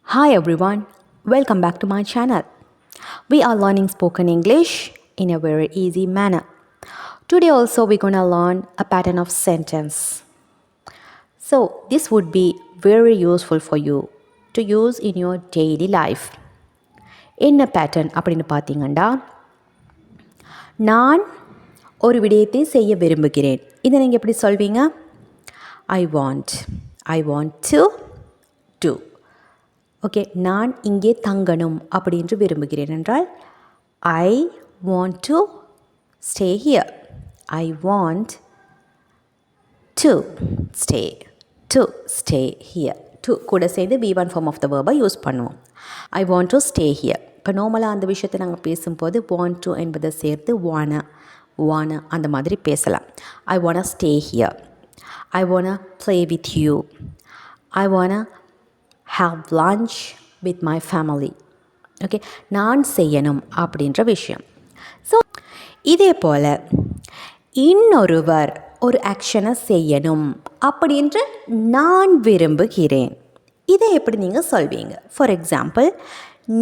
Hi everyone, welcome back to my channel. We are learning spoken English in a very easy manner. Today also we're gonna learn a pattern of sentence. So this would be very useful for you to use in your daily life. என்ன pattern அப்படின்னு பார்த்தீங்கன்னா, நான் ஒரு விடயத்தை செய்ய விரும்புகிறேன். இதை நீங்கள் எப்படி சொல்வீங்க? I want to do. Okay, நான் இங்கே தங்கணும் அப்படின்று விரும்புகிறேன் என்றால் I want to stay here. I want to stay here. To கூட சேர்ந்து B1 ஃபார்ம் ஆஃப் த வேர்பை யூஸ் பண்ணுவோம். I want to stay here. இப்போ நார்மலாக அந்த விஷயத்தை நாங்கள் பேசும்போது வாண்ட் டு என்பதை சேர்த்து வான அந்த மாதிரி பேசலாம். I want stay here. I want play with you. I want have lunch with my family. Okay, நான் செய்யணும் அப்படின்ற விஷயம். ஸோ இதே போல் இன்னொருவர் ஒரு ஆக்ஷனை செய்யணும் அப்படின்ற நான் விரும்புகிறேன். இதை எப்படி நீங்கள் சொல்வீங்க? ஃபார் எக்ஸாம்பிள்,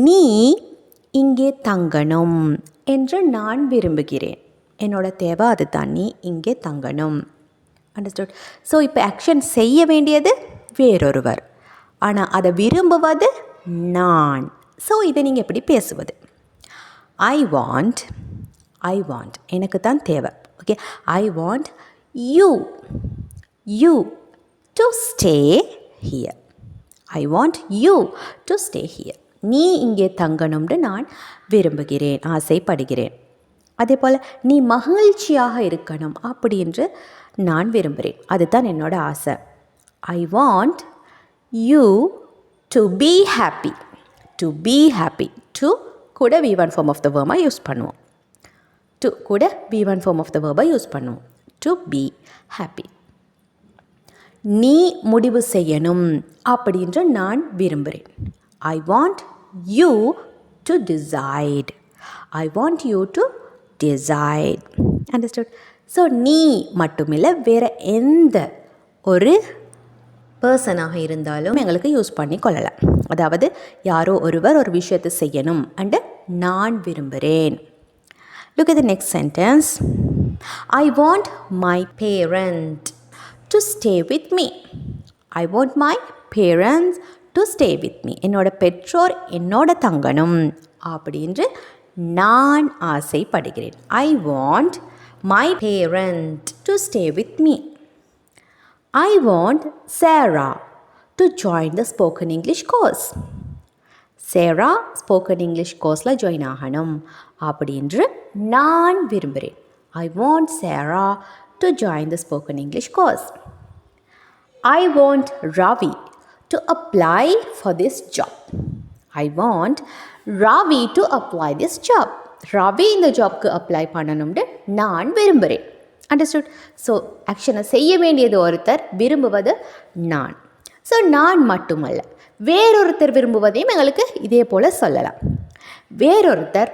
நீ இங்கே தங்கணும் என்று நான் விரும்புகிறேன். என்னோட தேவை அதுதான், நீ இங்கே தங்கணும். அண்டர்ஸ்டுட்? ஸோ இப்போ ஆக்ஷன் செய்ய வேண்டியது வேறொருவர், ஆனால் அதை விரும்புவது நான். ஸோ இதை நீங்கள் எப்படி பேசுவது? ஐ வாண்ட் எனக்கு தான் தேவை. Okay, I want you to stay here. I want you to stay here. நீ இங்கே தங்கணும்னு நான் விரும்புகிறேன், ஆசைப்படுகிறேன். அதே போல் நீ மகிழ்ச்சியாக இருக்கணும் அப்படின்று நான் விரும்புகிறேன், அதுதான் என்னோட ஆசை. I want you to be happy. to கூட V1 form of the verb use பண்ணுவோம். to கூட V1 form of the verb use பண்ணுவோம். to be happy. நீ முடிவு செய்யணும் அப்படின்ற நான் விரும்புகிறேன். I want you to decide. I want you to decide. Understood? So நீ மட்டுமில்லை, வேறு எந்த ஒரு பர்சனாக இருந்தாலும் எங்களுக்கு யூஸ் பண்ணி கொள்ளலாம். அதாவது யாரோ ஒருவர் ஒரு விஷயத்தை செய்யணும் அண்டு நான் விரும்புகிறேன். Look at the next sentence. I want my parent to stay with me. I want my parents to stay with me. என்னோட பெற்றோர் என்னோட தங்கணும் அப்படின்று நான் ஆசைப்படுகிறேன். I want my parent to stay with me. I want Sarah to join the spoken English course. Sarah spoken English courseல join ஆகணும் அப்படின்று நான் விரும்புகிறேன். I want Sarah to join the spoken English course. I want Ravi to apply for this job. I want Ravi to apply this job. Ravi இந்த ஜாப்க்கு apply பண்ணணும்னு நான் விரும்புகிறேன். அண்டர்ஸ்டுட்? ஸோ ஆக்ஷனை செய்ய வேண்டியது ஒருத்தர், விரும்புவது நான். ஸோ நான் மட்டுமல்ல, வேறொருத்தர் விரும்புவதையும் எங்களுக்கு இதே போல் சொல்லலாம். வேறொருத்தர்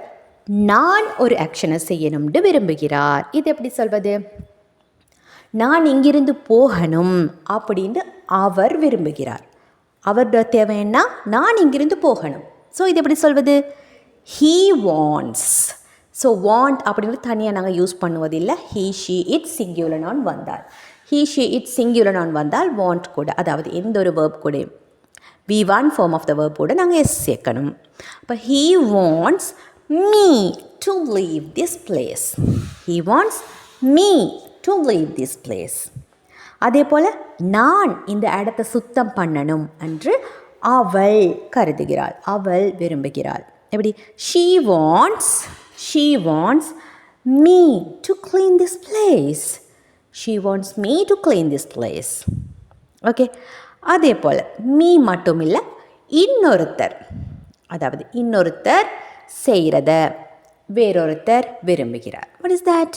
நான் ஒரு ஆக்ஷனை செய்யணும்னு விரும்புகிறார். இது எப்படி சொல்வது? நான் இங்கிருந்து போகணும் அப்படின்னு அவர் விரும்புகிறார். அவரோட தேவைன்னா நான் இங்கிருந்து போகணும். ஸோ இது எப்படி சொல்வது? he wants. ஸோ வாண்ட் அப்படின்றது தனியாக நாங்கள் யூஸ் பண்ணுவதில்லை. he she it சிங்குலர் நான் வந்தால், he she it சிங்குலர் நான் வந்தால் வாண்ட் கூட, அதாவது எந்த ஒரு வேர்ப் கூட V1 form of the verb கூட நாங்கள் எஸ் சேர்க்கணும். அப்போ he wants me to leave this place. he wants me to leave this place. அதே போல் நான் இந்த இடத்தை சுத்தம் பண்ணணும் என்று அவள் கருதுகிறாள், அவள் விரும்புகிறாள். எப்படி? she wants me to clean this place. she wants me to clean this place. Okay, அதே போல் மீ மட்டும் இல்லை, இன்னொருத்தர், அதாவது இன்னொருத்தர் செய்கிறத வேறொருத்தர் விரும்புகிறார். what is that?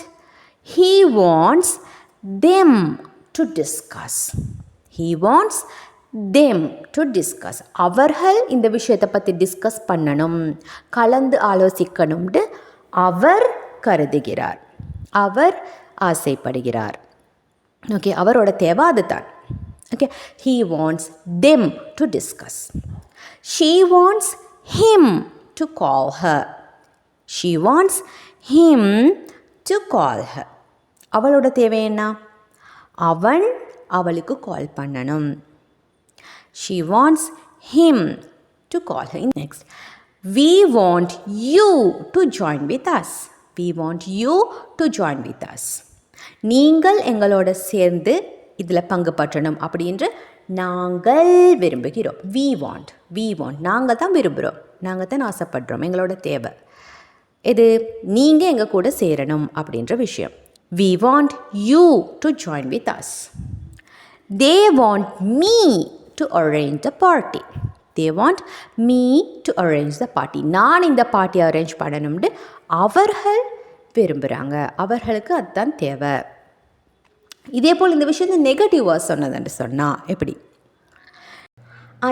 he wants them to discuss. he wants them to discuss. அவர்கள் இந்த விஷயத்தை பற்றி டிஸ்கஸ் பண்ணணும், கலந்து ஆலோசிக்கணும்னு அவர் கருதுகிறார், அவர் ஆசைப்படுகிறார். ஓகே, அவரோட தேவை அதுதான். Okay, he wants them to discuss. She wants him to call her. She wants him to call her. அவளோட தேவை என்ன? அவன் அவளுக்கு கால் பண்ணணும். She wants him to call her. Next, we want you to join with us. We want you to join with us. நீங்கள் எங்களோட சேர்ந்து இதில் பங்கு பற்றணும் அப்படின்று நாங்கள் விரும்புகிறோம். we want நாங்கள் தான் விரும்புகிறோம், நாங்கள் தான் ஆசைப்படுறோம், எங்களோட தேவை இது நீங்கள் எங்கள் கூட சேரணும் அப்படின்ற விஷயம். we want you to join with us. they want me to arrange the party. they want me to arrange the party. நான் இந்த பார்ட்டியை அரேஞ்ச் பண்ணணும்னு அவர்கள் விரும்புகிறாங்க, அவர்களுக்கு அதுதான் தேவை. இதே போல் இந்த விஷயத்தை நெகட்டிவாக சொன்னதுன்னு சொன்னால் எப்படி?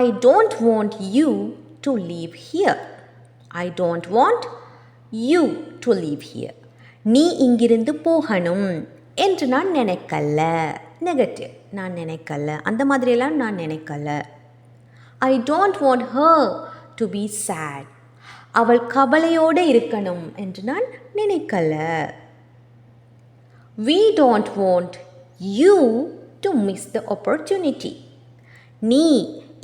I don't want you to leave here. I don't want you to leave here. நீ இங்கிருந்து போகணும் என்று நான் நினைக்கல. நெகட்டிவ், நான் நினைக்கல, அந்த மாதிரியெல்லாம் நான் நினைக்கல. I don't want her to be sad. அவள் கவலையோடு இருக்கணும் என்று நான் நினைக்கல. We don't want you to miss the opportunity. நீ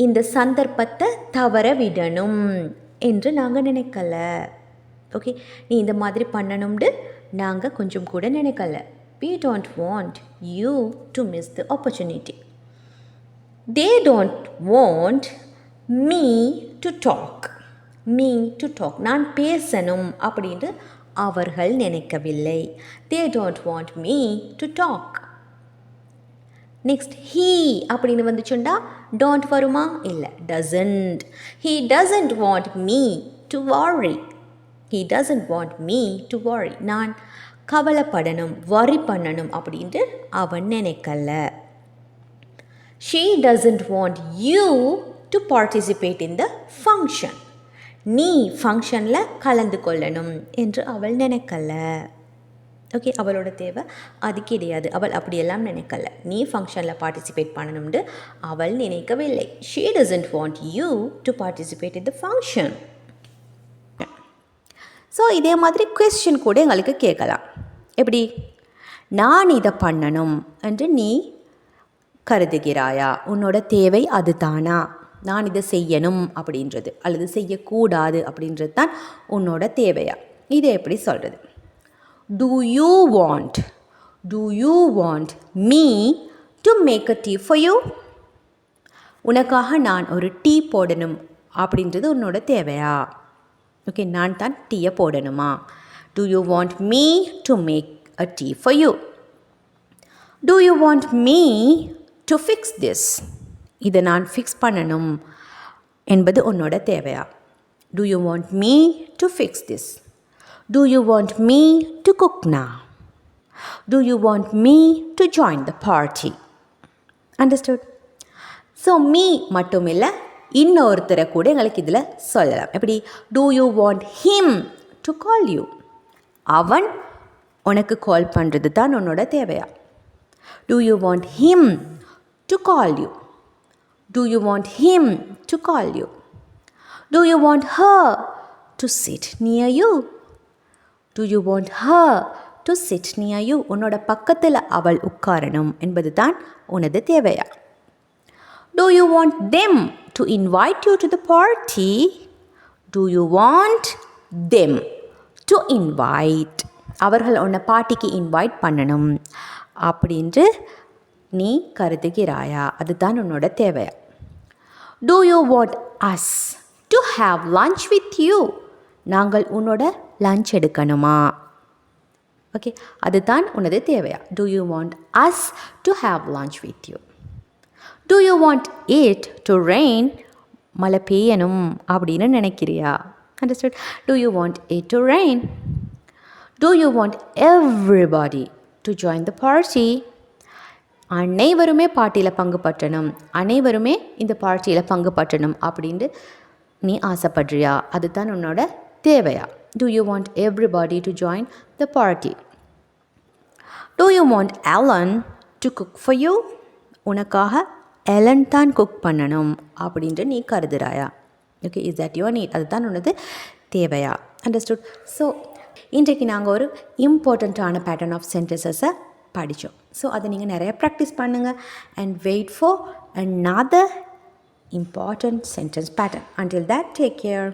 இந்த சந்தர்ப்பத்தை தவற விடணும் என்று நாங்கள் நினைக்கல. ஓகே, நீ இந்த மாதிரி பண்ணணும்னு நாங்கள் கொஞ்சம் கூட நினைக்கல. We don't want you to miss the opportunity. They don't want me to talk. me to talk, நான் பேசணும் அப்படின்ட்டு அவர்கள் நினைக்கவில்லை. They don't want me to talk. Next, he அப்படின்னு வந்துச்சுண்டா don't வருமா? இல்லை, doesn't. He doesn't want me to worry. He doesn't want me to worry. நான் கவலைப்படணும், worry பண்ணணும் அப்படின்ட்டு அவன் நினைக்கல. She doesn't want you to participate in the function. நீ ஃபங்க்ஷனில் கலந்து கொள்ளணும் என்று அவள் நினைக்கல. ஓகே, அவளோட தேவை அது கிடையாது, அவள் அப்படியெல்லாம் நினைக்கல. நீ ஃபங்க்ஷனில் பார்ட்டிசிபேட் பண்ணணும்னு அவள் நினைக்கவில்லை. She doesn't want you to participate in the function. So இதே மாதிரி கொஸ்டின் கூட எங்களுக்கு கேட்கலாம். எப்படி? நான் இதை பண்ணணும் என்று நீ கருதுகிறாயா? உன்னோட தேவை அது தானா? நான் இதை செய்யணும் அப்படின்றது அல்லது செய்யக்கூடாது அப்படின்றது தான் உன்னோட தேவையா? இதை எப்படி சொல்கிறது? Do you want me to make a tea for you? உனக்காக நான் ஒரு டீ போடணும் அப்படின்றது உன்னோட தேவையா? ஓகே, நான் தான் டீயை போடணுமா? Do you want me to make a tea for you? Do you want me to fix this? இதை நான் ஃபிக்ஸ் பண்ணணும் என்பது உன்னோட தேவையா? Do you want me to fix this? Do you want me to cook now? Do you want me to join the party? Understood? So me மட்டும் இல்லை, இன்னொருத்தரை கூட எங்களுக்கு இதில் சொல்லலாம். எப்படி? Do you want him to call you? அவன் உனக்கு கால் பண்ணுறது தான் உன்னோட தேவையா? Do you want him to call you? Do you want him to call you? Do you want her to sit near you? Do you want her to sit near you? உன்னோட பக்கத்தில் அவள் உட்காரணும் என்பது தான் உனது தேவையா? Do you want them to invite you to the party? Do you want them to invite? அவர்கள் உன்னை பார்ட்டிக்கு இன்வைட் பண்ணணும் அப்படின்று நீ கருதுகிறாயா? அதுதான் உன்னோட தேவையா? Do you want us to have lunch with you? நாங்கள் உன்னோட லஞ்ச் எடுக்கணுமா? ஓகே, அதுதான் உனது தேவையா? Do you want us to have lunch with you? Do you want it to rain? மழை பெய்யணும் அப்படின்னு நினைக்கிறியா? Understood? Do you want it to rain? Do you want everybody to join the party? அனைவருமே பார்ட்டியில் பங்கு பற்றணும், அனைவருமே இந்த பார்ட்டியில் பங்கு பற்றணும் அப்படின்ட்டு நீ ஆசைப்படுறியா? அதுதான் உன்னோட தேவையா? Do you want everybody to join the party? Do you want Alan to cook for you? உனக்காக எலன் தான் குக் பண்ணணும் அப்படின்ட்டு நீ கருதுறாயா? Okay, is that your need? அதுதான் உனது தேவையா? அண்டர்ஸ்டுட்? ஸோ இன்றைக்கு நாங்கள் ஒரு இம்பார்ட்டண்ட்டான பேட்டர்ன் ஆஃப் சென்டென்சஸை படித்தோம். ஸோ அதை நீங்கள் நிறைய ப்ராக்டிஸ் பண்ணுங்கள் and wait for another important sentence pattern. Until that, take care.